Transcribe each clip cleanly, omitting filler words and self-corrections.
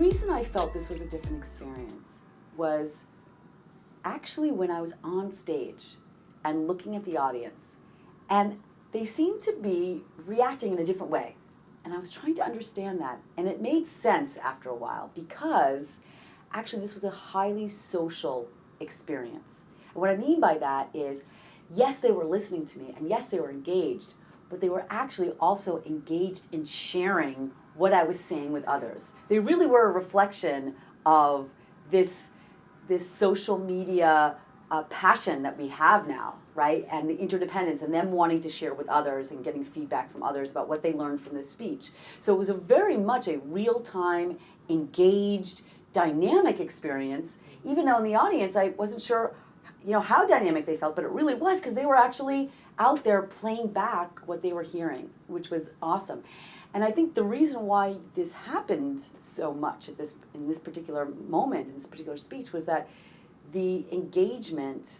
reason I felt this was a different experience was actually when I was on stage and looking at the audience, and they seemed to be reacting in a different way. And I was trying to understand that, and it made sense after a while because actually this was a highly social experience. And what I mean by that is, yes, they were listening to me, and yes, they were engaged, but they were actually also engaged in sharing what I was saying with others. They really were a reflection of this social media passion that we have now, right? And the interdependence and them wanting to share with others and getting feedback from others about what they learned from the speech. So it was very much a real-time, engaged, dynamic experience, even though in the audience I wasn't sure how dynamic they felt, but it really was because they were actually out there playing back what they were hearing, which was awesome. And I think the reason why this happened so much in this particular moment, in this particular speech, was that the engagement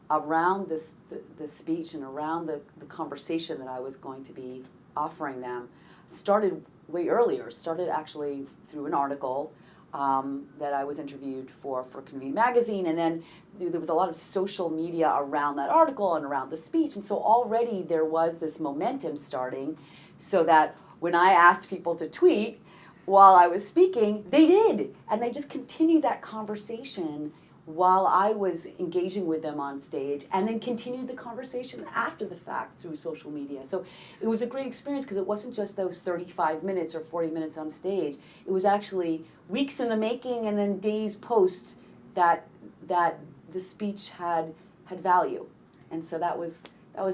around the speech and around the conversation that I was going to be offering them started way earlier, started actually through an article that I was interviewed for Convene magazine, and then there was a lot of social media around that article and around the speech, and so already there was this momentum starting, so that when I asked people to tweet while I was speaking, they did, and they just continued that conversation while I was engaging with them on stage, and then continued the conversation after the fact through social media. So it was a great experience because it wasn't just those 35 minutes or 40 minutes on stage. It was actually weeks in the making and then days post that the speech had value. And so that was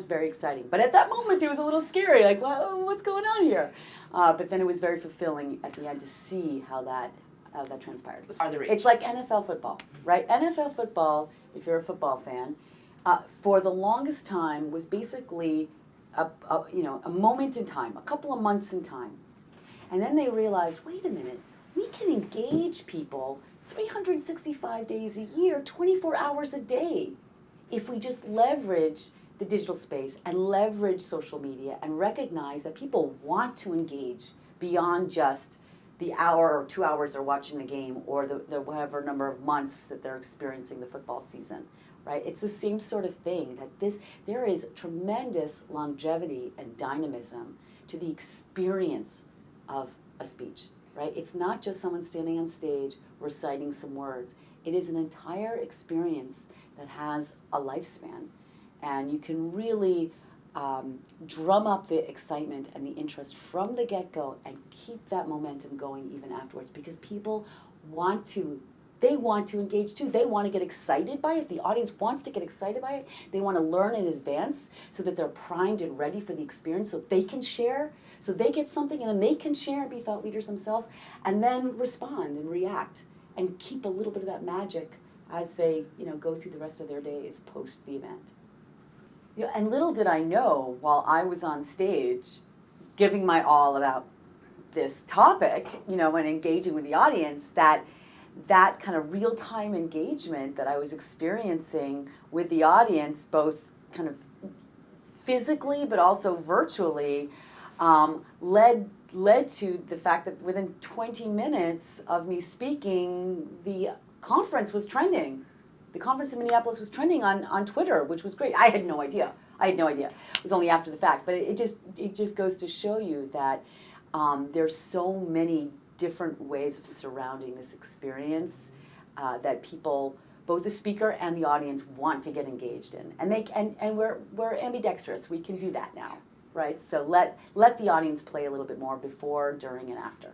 very exciting. But at that moment, it was a little scary, like, well, what's going on here? But then it was very fulfilling at the end to see how that transpired. It's like NFL football, right? NFL football, if you're a football fan, for the longest time was basically a moment in time, a couple of months in time. And then they realized, wait a minute, we can engage people 365 days a year, 24 hours a day, if we just leverage the digital space and leverage social media and recognize that people want to engage beyond just the hour or 2 hours they're watching the game or the whatever number of months that they're experiencing the football season, right? It's the same sort of thing, that there is tremendous longevity and dynamism to the experience of a speech, right? It's not just someone standing on stage reciting some words. It is an entire experience that has a lifespan, and you can really drum up the excitement and the interest from the get-go and keep that momentum going even afterwards, because people want to engage too. They want to get excited by it. The audience wants to get excited by it. They want to learn in advance so that they're primed and ready for the experience, so they can share, so they get something and then they can share and be thought leaders themselves, and then respond and react and keep a little bit of that magic as they go through the rest of their days post the event. And little did I know while I was on stage giving my all about this topic, and engaging with the audience, that kind of real-time engagement that I was experiencing with the audience, both kind of physically but also virtually, led to the fact that within 20 minutes of me speaking, the conference was trending. The conference in Minneapolis was trending on Twitter, which was great. I had no idea. It was only after the fact. But it just goes to show you that there's so many different ways of surrounding this experience that people, both the speaker and the audience, want to get engaged in. And we're ambidextrous. We can do that now, right? So let the audience play a little bit more before, during, and after.